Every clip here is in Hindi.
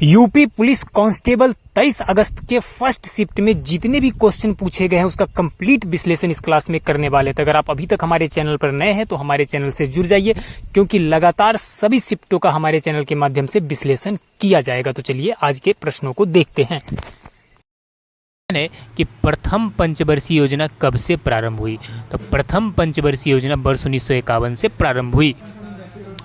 यूपी पुलिस कांस्टेबल 23 अगस्त के फर्स्ट शिफ्ट में जितने भी क्वेश्चन पूछे गए हैं उसका कंप्लीट विश्लेषण इस क्लास में करने वाले थे। अगर आप अभी तक हमारे चैनल पर नए हैं तो हमारे चैनल से जुड़ जाइए, क्योंकि लगातार सभी शिफ्टों का हमारे चैनल के माध्यम से विश्लेषण किया जाएगा। तो चलिए आज के प्रश्नों को देखते हैं कि प्रथम पंचवर्षीय योजना कब से प्रारंभ हुई। तो प्रथम पंचवर्षीय योजना वर्ष 1951 से प्रारंभ हुई।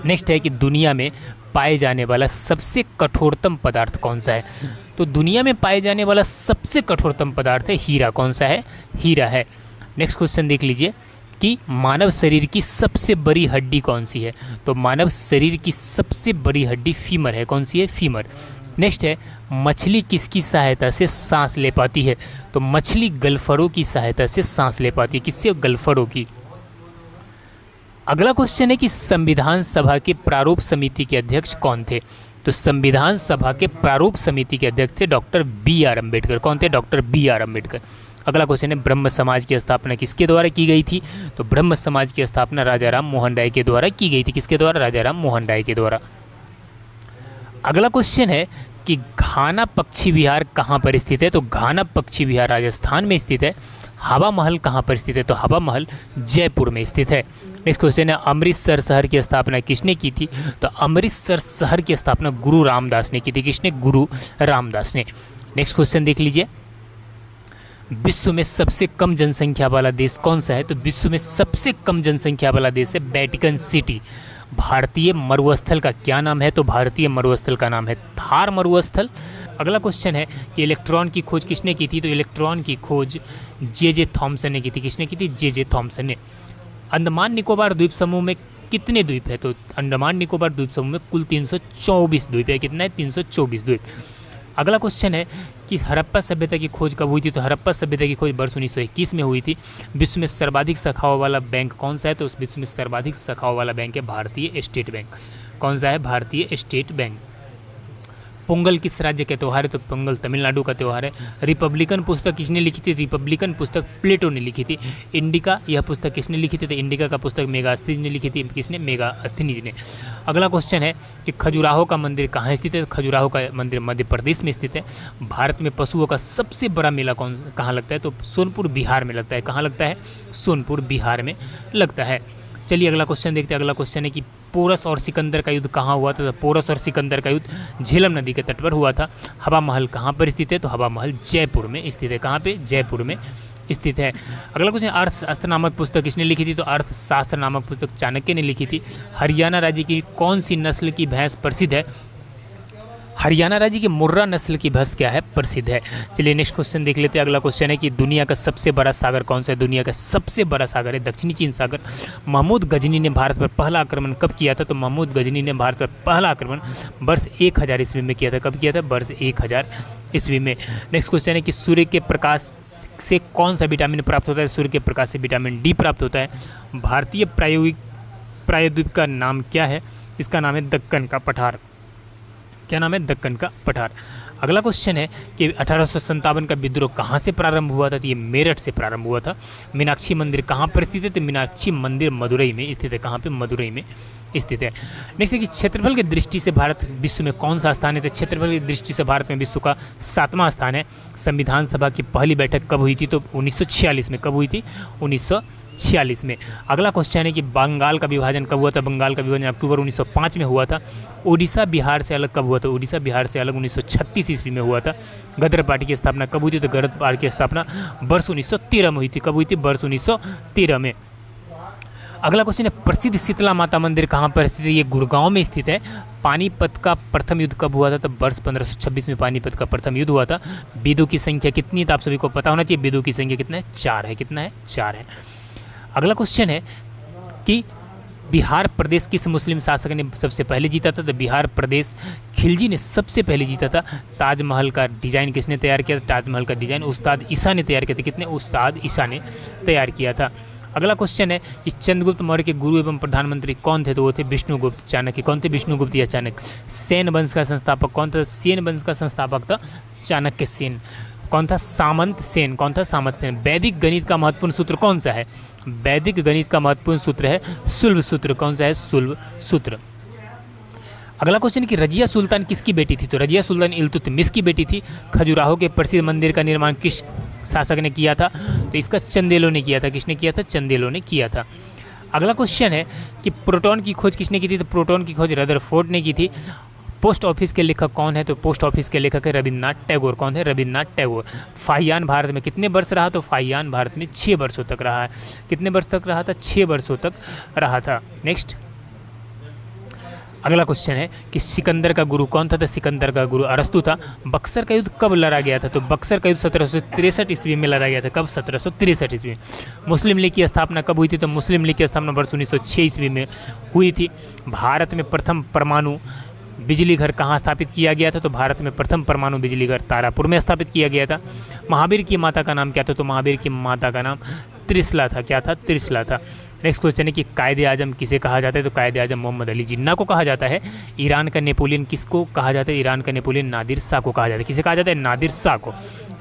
नेक्स्ट है कि दुनिया में पाए जाने वाला सबसे कठोरतम पदार्थ कौन सा है। तो दुनिया में पाए जाने वाला सबसे कठोरतम पदार्थ है हीरा। कौन सा है? हीरा है। नेक्स्ट क्वेश्चन देख लीजिए कि मानव शरीर की सबसे बड़ी हड्डी कौन सी है। तो मानव शरीर की सबसे बड़ी हड्डी फीमर है। कौन सी है? फीमर। नेक्स्ट है मछली किसकी सहायता से सांस ले पाती है। तो मछली गल्फरों की सहायता से सांस ले पाती है। किससे? गल्फरों की। अगला क्वेश्चन है कि संविधान सभा के प्रारूप समिति के अध्यक्ष कौन थे। तो संविधान सभा के प्रारूप समिति के अध्यक्ष थे डॉक्टर बी आर अम्बेडकर। कौन थे? Doctor B R Ambedkar. अगला क्वेश्चन है ब्रह्म समाज की स्थापना किसके द्वारा की गई थी। तो ब्रह्म समाज की स्थापना राजा राम मोहन राय के द्वारा की गई थी। किसके द्वारा? राजा राम मोहन राय के द्वारा। अगला क्वेश्चन है कि घाना पक्षी विहार कहाँ पर स्थित है। तो घाना पक्षी विहार राजस्थान में स्थित है। हवा महल कहाँ पर स्थित है। तो हवा महल जयपुर में स्थित है। नेक्स्ट क्वेश्चन है अमृतसर शहर की स्थापना किसने की थी। तो अमृतसर शहर की स्थापना गुरु रामदास ने की थी। किसने? गुरु रामदास ने। नेक्स्ट क्वेश्चन देख लीजिए विश्व में सबसे कम जनसंख्या वाला देश कौन सा है। तो विश्व में सबसे कम जनसंख्या वाला देश है वेटिकन सिटी। भारतीय मरुस्थल का क्या नाम है। तो भारतीय मरुस्थल का नाम है थार मरुस्थल। अगला क्वेश्चन है कि इलेक्ट्रॉन की खोज किसने की थी। तो इलेक्ट्रॉन की खोज जे थॉमसन ने की थी। किसने की थी? जे थॉमसन ने। अंडमान निकोबार द्वीप समूह में कितने द्वीप है। तो अंडमान निकोबार द्वीप समूह में कुल 324 द्वीप है। कितना है? 324 द्वीप। अगला क्वेश्चन है कि हड़प्पा सभ्यता की खोज कब हुई थी। तो हड़प्पा सभ्यता की खोज वर्ष 1921 में हुई थी। विश्व में सर्वाधिक शाखाओं वाला बैंक कौन सा है। तो उस विश्व में सर्वाधिक शाखाओं वाला बैंक है भारतीय स्टेट बैंक। कौन सा है? भारतीय स्टेट बैंक। पोंगल किस राज्य का त्यौहार है। तो पोंगल तमिलनाडु का त्यौहार है। रिपब्लिकन पुस्तक किसने लिखी थी। रिपब्लिकन पुस्तक प्लेटो ने लिखी थी। इंडिका यह पुस्तक किसने लिखी थी। तो इंडिका का पुस्तक मेगास्थनीज ने लिखी थी। किसने? मेगास्थनीज ने। अगला क्वेश्चन है कि खजुराहो का मंदिर कहाँ स्थित है। खजुराहो का मंदिर मध्य प्रदेश में स्थित है। भारत में पशुओं का सबसे बड़ा मेला कहाँ लगता है। तो सोनपुर बिहार में लगता है। कहाँ लगता है? सोनपुर बिहार में लगता है। चलिए अगला क्वेश्चन देखते हैं। अगला क्वेश्चन है कि पोरस और सिकंदर का युद्ध कहाँ हुआ था। तो पोरस और सिकंदर का युद्ध झेलम नदी के तट पर हुआ था। हवा महल कहाँ पर स्थित है। तो हवा महल जयपुर में स्थित है। कहाँ पे? जयपुर में स्थित है। अगला क्वेश्चन अर्थशास्त्र नामक पुस्तक किसने लिखी थी। तो अर्थशास्त्र नामक पुस्तक चाणक्य ने लिखी थी। हरियाणा राज्य की कौन सी नस्ल की भैंस प्रसिद्ध है। हरियाणा राज्य की मुर्रा नस्ल की भैंस क्या है? प्रसिद्ध है। चलिए नेक्स्ट क्वेश्चन देख लेते हैं। अगला क्वेश्चन है कि दुनिया का सबसे बड़ा सागर कौन सा है। दुनिया का सबसे बड़ा सागर है दक्षिणी चीन सागर। महमूद गजनी ने भारत पर पहला आक्रमण कब किया था। तो महमूद गजनी ने भारत पर पहला आक्रमण वर्ष 1000 ईस्वी में किया था। कब किया था? वर्ष 1000 ईस्वी में। नेक्स्ट क्वेश्चन है कि सूर्य के प्रकाश से कौन सा विटामिन प्राप्त होता है। सूर्य के प्रकाश से विटामिन डी प्राप्त होता है। भारतीय प्रायद्वीप का नाम क्या है। इसका नाम है दक्कन का पठार। क्या नाम है? दक्कन का पठार। अगला क्वेश्चन है कि 1857 का विद्रोह कहाँ से प्रारंभ हुआ था। तो ये मेरठ से प्रारंभ हुआ था। मीनाक्षी मंदिर कहाँ पर स्थित है। तो मीनाक्षी मंदिर मदुरई में स्थित है। कहाँ पे? मदुरई में स्थित है। नेक्स्ट है कि क्षेत्रफल की दृष्टि से भारत विश्व में कौन सा स्थान है। तो क्षेत्रफल की दृष्टि से भारत में विश्व का 7वां स्थान है। संविधान सभा की पहली बैठक कब हुई थी। तो 1946 में। कब हुई थी? 1946 में। अगला क्वेश्चन है कि बंगाल का विभाजन कब हुआ था। बंगाल का विभाजन अक्टूबर 1905 में हुआ था। उड़ीसा बिहार से अलग कब हुआ था। उड़ीसा बिहार से अलग 1936 ईस्वी में हुआ था। गदर पार्टी की स्थापना कब हुई थी। तो गदर पार्टी की स्थापना वर्ष 1913 में हुई थी। कब हुई थी? वर्ष 1913 में। अगला क्वेश्चन है प्रसिद्ध शीतला माता मंदिर कहाँ पर स्थित है। ये गुड़गांव में स्थित है। पानीपत का प्रथम युद्ध कब हुआ था। तो वर्ष 1526 में पानीपत का प्रथम युद्ध हुआ था। वेदों की संख्या कितनी है। तो आप सभी को पता होना चाहिए। वेदों की संख्या कितना है? 4 है। कितना है? 4 है। अगला क्वेश्चन है कि बिहार प्रदेश किस मुस्लिम शासक ने सबसे पहले जीता था। तो बिहार प्रदेश खिलजी ने सबसे पहले जीता था। ताजमहल का डिज़ाइन किसने तैयार किया था। ताजमहल का डिज़ाइन उस्ताद ईसा ने तैयार किया था। कितने? उस्ताद ईसा ने तैयार किया था। अगला क्वेश्चन है कि चंद्रगुप्त मौर्य के गुरु एवं प्रधानमंत्री कौन थे। तो वो थे विष्णुगुप्त चाणक्य। कौन थे? विष्णुगुप्त या चाणक्य। सेन वंश का संस्थापक कौन था। सेन वंश का संस्थापक था चाणक्य सेन। कौन था? सामंत सेन। कौन था? सामंत सेन। वैदिक गणित का महत्वपूर्ण सूत्र कौन सा है। वैदिक गणित का महत्वपूर्ण सूत्र है सुलभ सूत्र। कौन सा है? सुलभ सूत्र। अगला क्वेश्चन है कि रजिया सुल्तान किसकी बेटी थी? तो रजिया सुल्तान इल्तुतमिश की बेटी थी। खजुराहो के प्रसिद्ध मंदिर का निर्माण किस शासक ने किया था? तो इसका चंदेलों ने किया था। किसने किया था? चंदेलों ने किया था। अगला क्वेश्चन है कि प्रोटॉन की खोज किसने की थी? तो प्रोटॉन की खोज रदरफोर्ड ने की थी। पोस्ट ऑफिस के लेखक कौन है? तो पोस्ट ऑफिस के लेखक है रविन्द्रनाथ टैगोर। कौन है? रविन्द्रनाथ टैगोर। फाहियान भारत में कितने वर्ष रहा? तो फाहियान भारत में 6 वर्षों तक रहा है। कितने वर्ष तक रहा था? 6 वर्षों तक रहा था। नेक्स्ट अगला क्वेश्चन है कि सिकंदर का गुरु कौन था? तो सिकंदर का गुरु अरस्तु था। बक्सर का युद्ध कब लड़ा गया था? तो बक्सर का युद्ध 1763 ईस्वी में लड़ा गया था। कब? 1763 ईस्वी में। मुस्लिम लीग की स्थापना कब हुई थी? तो मुस्लिम लीग की स्थापना वर्ष 1906 ईस्वी में हुई थी। भारत में प्रथम परमाणु बिजली घर कहाँ स्थापित किया गया था? तो भारत में प्रथम परमाणु बिजली घर तारापुर में स्थापित किया गया था। महावीर की माता का नाम क्या था? तो महावीर की माता का नाम त्रिशला था। क्या था? त्रिशला था। नेक्स्ट क्वेश्चन है कि कायदे आजम किसे कहा जाता है? तो कायदे आजम मोहम्मद अली जिन्ना को कहा जाता है। ईरान का नेपोलियन किसको कहा जाता है? ईरान का नेपोलियन नादिर शाह को कहा जाता है। किसे कहा जाता है? नादिर शाह को।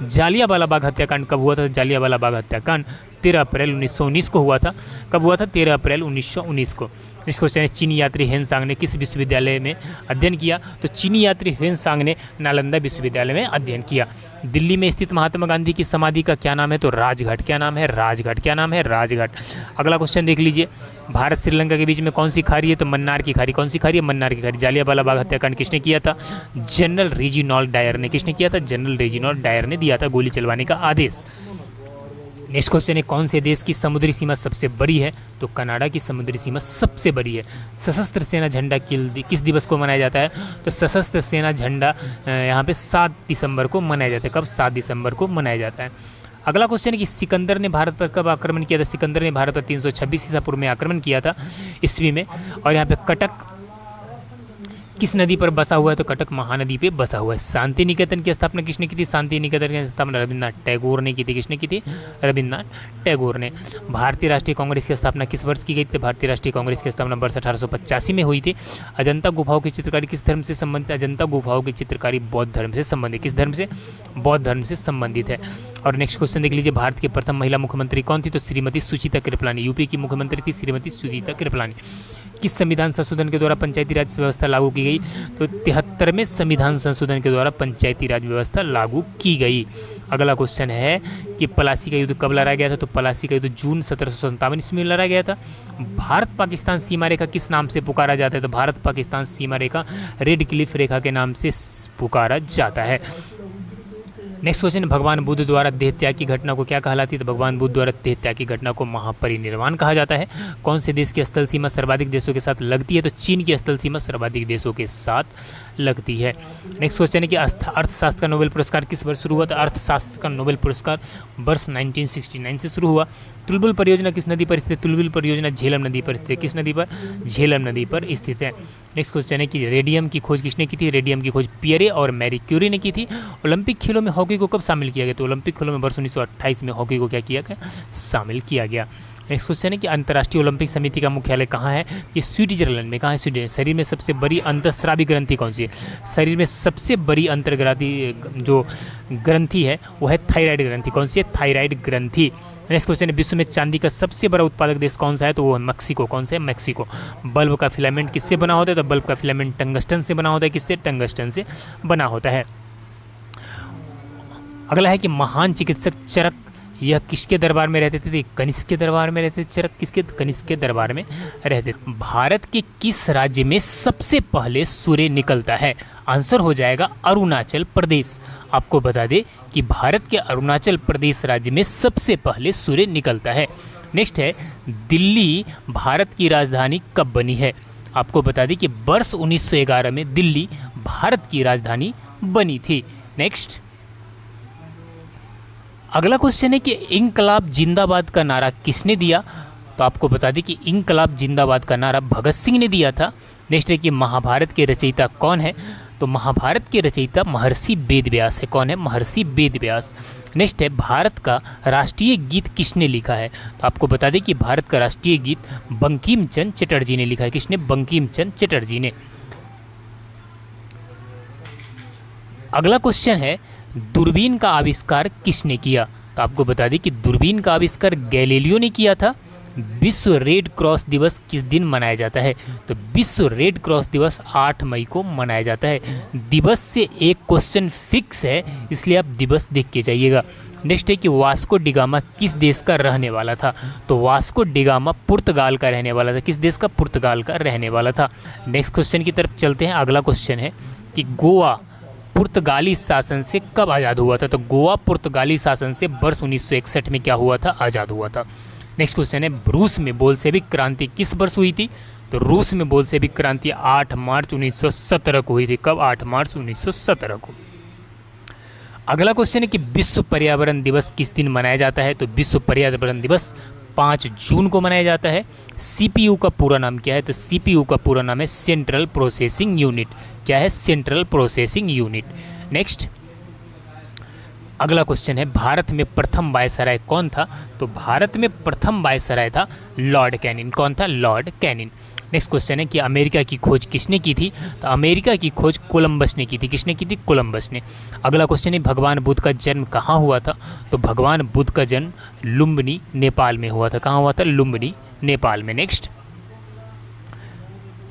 जालियांवाला बाग हत्याकांड कब हुआ था? जालियांवाला बाग हत्याकांड 13 अप्रैल 1919 को हुआ था। कब हुआ था? 13 अप्रैल 1919 को। नेक्स्ट क्वेश्चन है चीनी यात्री हेनसांग ने किस विश्वविद्यालय में अध्ययन किया? तो चीनी यात्री हेनसांग ने नालंदा विश्वविद्यालय में अध्ययन किया। दिल्ली में स्थित महात्मा गांधी की समाधि का क्या नाम है? तो राजघाट। क्या नाम है? राजघाट। क्या नाम है? राजघाट। अगला क्वेश्चन देख लीजिए। भारत श्रीलंका के बीच में कौन सी खाड़ी है? तो मन्नार की खाड़ी। कौन सी खाड़ी है? मन्नार की खाड़ी। जालियांवाला बाग हत्याकांड किसने किया था? जनरल रेजिनॉल्ड डायर ने। किसने किया था? जनरल रेजिनॉल्ड डायर ने दिया था गोली चलवाने का आदेश। नेक्स्ट क्वेश्चन है कौन से देश की समुद्री सीमा सबसे बड़ी है? तो कनाडा की समुद्री सीमा सबसे बड़ी है। सशस्त्र सेना झंडा किस दिवस को मनाया जाता है? तो सशस्त्र सेना झंडा यहाँ पे 7 दिसंबर को मनाया जाता है। कब? 7 दिसंबर को मनाया जाता है। अगला क्वेश्चन है कि सिकंदर ने भारत पर कब आक्रमण किया था? सिकंदर ने भारत पर 326 ईसा पूर्व में आक्रमण किया था ईस्वी में। और यहाँ पे कटक किस नदी पर बसा हुआ है? तो कटक महानदी पे बसा हुआ है। शांति निकेतन की स्थापना किसने की थी? शांति निकेतन की स्थापना रविन्द्रनाथ टैगोर ने की थी। किसने की थी? रविन्द्रनाथ टैगोर ने। भारतीय राष्ट्रीय कांग्रेस की स्थापना किस वर्ष की गई थी? भारतीय राष्ट्रीय कांग्रेस की स्थापना वर्ष 1885 में हुई थी। अजंता गुफाओं की चित्रकारी किस धर्म से संबंधित? अजंता गुफाओं की चित्रकारी बौद्ध धर्म से संबंधित। किस धर्म से? बौद्ध धर्म से संबंधित है। और नेक्स्ट क्वेश्चन देख लीजिए। भारत की प्रथम महिला मुख्यमंत्री कौन थी? तो श्रीमती सुचिता कृपलानी। यूपी की मुख्यमंत्री थी श्रीमती सुचिता कृपलानी। किस संविधान संशोधन के द्वारा पंचायती राज व्यवस्था लागू की गई? तो 73वें संविधान संशोधन के द्वारा पंचायती राज व्यवस्था लागू की गई। अगला क्वेश्चन है कि प्लासी का युद्ध कब लड़ा गया था? तो प्लासी का युद्ध जून 1757 ईस्वी में लड़ा गया था। भारत पाकिस्तान सीमा रेखा किस नाम से पुकारा जाता है? तो भारत पाकिस्तान सीमा रेखा रेड क्लिफ रेखा के नाम से पुकारा जाता है। नेक्स्ट क्वेश्चन, भगवान बुद्ध द्वारा देह त्याग की घटना को क्या कहलाती है? तो भगवान बुद्ध द्वारा देह त्याग की घटना को महापरिनिर्वाण कहा जाता है। कौन से देश की स्थल सीमा सर्वाधिक देशों के साथ लगती है? तो चीन की स्थल सीमा सर्वाधिक देशों के साथ लगती है। नेक्स्ट क्वेश्चन है कि अर्थशास्त्र का नोबेल पुरस्कार किस वर्ष शुरू हुआ? तो अर्थशास्त्र का नोबेल पुरस्कार वर्ष 1969 से शुरू हुआ। तुलबुल परियोजना किस नदी पर स्थित है? तुलबुल परियोजना झेलम नदी पर स्थित है। किस नदी पर? झेलम नदी पर स्थित है। नेक्स्ट क्वेश्चन है कि रेडियम की खोज किसने की थी? रेडियम की खोज पियरे और मैरी क्यूरी ने की थी। ओलंपिक खेलों में हॉकी को कब शामिल किया गया? तो ओलंपिक खेलों में वर्ष 1928 में हॉकी को क्या किया गया? शामिल किया गया। नेक्स्ट क्वेश्चन है कि अंतर्राष्ट्रीय ओलंपिक समिति का मुख्यालय कहाँ है? ये स्विट्जरलैंड में। कहाँ है? स्विट्जरलैंड। शरीर में सबसे बड़ी अंतःस्रावी ग्रंथि कौन सी है? शरीर में सबसे बड़ी अंतर्ग्राही जो ग्रंथि है वो है थायराइड ग्रंथि। कौन सी है? थायराइड ग्रंथि। नेक्स्ट क्वेश्चन है विश्व में चांदी का सबसे बड़ा उत्पादक देश कौन सा है? तो वो है मैक्सिको। कौन सा है? मैक्सिको। बल्ब का फिलामेंट किससे बना होता है? तो बल्ब का फिलामेंट टंगस्टन से बना होता है। किससे? टंगस्टन से बना होता है। अगला है कि महान चिकित्सक चरक यह किसके दरबार में रहते थे? कनिष्क के दरबार में रहते थे। चरक किसके? कनिष्क के दरबार में रहते थे। भारत के किस राज्य में सबसे पहले सूर्य निकलता है? आंसर हो जाएगा अरुणाचल प्रदेश। आपको बता दें कि भारत के अरुणाचल प्रदेश राज्य में सबसे पहले सूर्य निकलता है। नेक्स्ट है दिल्ली भारत की राजधानी कब बनी है? आपको बता दें कि वर्ष 1911 में दिल्ली भारत की राजधानी बनी थी। नेक्स्ट अगला क्वेश्चन है कि इंकलाब जिंदाबाद का नारा किसने दिया? तो आपको बता दें कि इंकलाब जिंदाबाद का नारा भगत सिंह ने दिया था। नेक्स्ट है कि महाभारत के रचयिता कौन है? तो महाभारत के रचयिता महर्षि वेदव्यास है। कौन है? महर्षि वेदव्यास। नेक्स्ट है भारत का राष्ट्रीय गीत किसने लिखा है? तो आपको बता दें कि भारत का राष्ट्रीय गीत बंकिम चंद्र चटर्जी ने लिखा है। किसने? बंकिम चंद्र चटर्जी ने। अगला क्वेश्चन है दूरबीन का आविष्कार किसने किया? तो आपको बता दें कि दूरबीन का आविष्कार गैलीलियो ने किया था। विश्व रेड क्रॉस दिवस किस दिन मनाया जाता है? तो विश्व रेड क्रॉस दिवस 8 मई को मनाया जाता है। दिवस से एक क्वेश्चन फिक्स है, इसलिए आप दिवस देख के जाइएगा। नेक्स्ट है कि वास्को डिगामा किस देश का रहने वाला था? तो वास्को डिगामा पुर्तगाल का रहने वाला था। किस देश का? पुर्तगाल का रहने वाला था। नेक्स्ट क्वेश्चन की तरफ चलते हैं। अगला क्वेश्चन है कि गोवा पुर्तगाली शासन से कब आज़ाद हुआ था? तो गोवा पुर्तगाली शासन से वर्ष 1961 में क्या हुआ था? आज़ाद हुआ था। नेक्स्ट क्वेश्चन है रूस में बोल्शेविक क्रांति किस वर्ष हुई थी? तो रूस में बोल्शेविक क्रांति 8 मार्च 1917 को हुई थी। कब? 8 मार्च 1917 को। अगला क्वेश्चन है कि विश्व पर्यावरण दिवस किस दिन मनाया जाता है? तो विश्व पर्यावरण दिवस 5 जून को मनाया जाता है। सीपीयू का पूरा नाम क्या है? तो सीपीयू का पूरा नाम है सेंट्रल प्रोसेसिंग यूनिट। क्या है? Central processing unit. नेक्स्ट अगला क्वेश्चन है भारत में प्रथम वायसराय कौन था? तो भारत में प्रथम वायसराय था लॉर्ड कैनिन। कौन था? Lord canine. नेक्स्ट क्वेश्चन है कि अमेरिका की खोज किसने की थी? तो अमेरिका की खोज कोलंबस ने की थी। किसने की थी? कोलंबस ने। अगला क्वेश्चन है भगवान बुद्ध का जन्म कहाँ हुआ था? तो भगवान बुद्ध का जन्म लुम्बिनी नेपाल में हुआ था। कहाँ हुआ था? लुम्बिनी नेपाल में। नेक्स्ट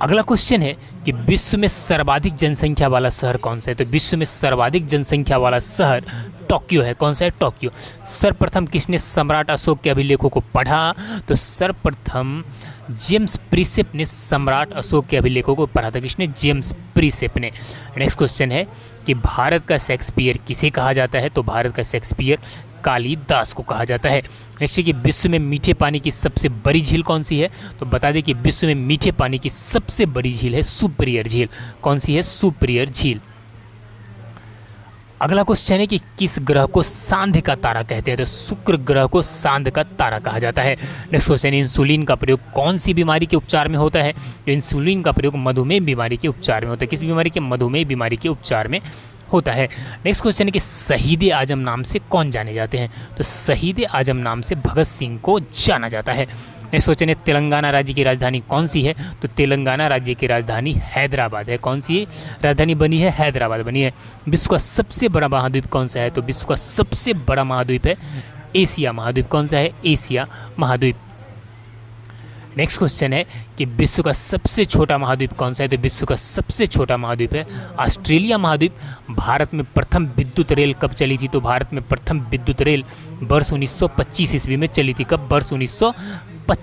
अगला क्वेश्चन है कि विश्व में सर्वाधिक जनसंख्या वाला शहर कौन सा है? तो विश्व में सर्वाधिक जनसंख्या वाला शहर टोक्यो है। कौन सा है? टोक्यो। सर्वप्रथम किसने सम्राट अशोक के अभिलेखों को पढ़ा? तो सर्वप्रथम जेम्स प्रीसेप ने सम्राट अशोक के अभिलेखों को पढ़ा था। किसने? जेम्स प्रीसेप ने। नेक्स्ट क्वेश्चन है कि भारत का शेक्सपियर किसे कहा जाता है? तो भारत का शेक्सपियर कालिदास को कहा जाता है। नेक्स्ट है कि विश्व में मीठे पानी की सबसे बड़ी झील कौन सी है? तो बता दें कि विश्व में मीठे पानी की सबसे बड़ी झील है सुपीरियर झील। कौन सी है? सुपीरियर झील। अगला क्वेश्चन है कि किस ग्रह को सांध्य का तारा कहते हैं? तो शुक्र ग्रह को सांध्य का तारा कहा जाता है। नेक्स्ट क्वेश्चन, इंसुलिन का प्रयोग कौन सी बीमारी के उपचार में होता है? तो इंसुलिन का प्रयोग मधुमेह बीमारी के उपचार में होता है। किस बीमारी के? मधुमेह बीमारी के उपचार में होता है। नेक्स्ट क्वेश्चन है कि शहीद आजम नाम से कौन जाने जाते हैं? तो शहीद आजम नाम से भगत सिंह को जाना जाता है। नेक्स्ट क्वेश्चन है तेलंगाना राज्य की राजधानी कौन सी है? तो तेलंगाना राज्य की राजधानी हैदराबाद है। कौन सी राजधानी बनी है? हैदराबाद बनी है। विश्व का सबसे बड़ा महाद्वीप कौन सा है? तो विश्व का सबसे बड़ा महाद्वीप है एशिया महाद्वीप। कौन सा है? एशिया महाद्वीप। नेक्स्ट क्वेश्चन है कि विश्व का सबसे छोटा महाद्वीप कौन सा है? तो विश्व का सबसे छोटा महाद्वीप है ऑस्ट्रेलिया महाद्वीप। भारत में प्रथम विद्युत रेल कब चली थी? तो भारत में प्रथम विद्युत रेल वर्ष 1925 ईस्वी में चली थी। कब? वर्ष 1925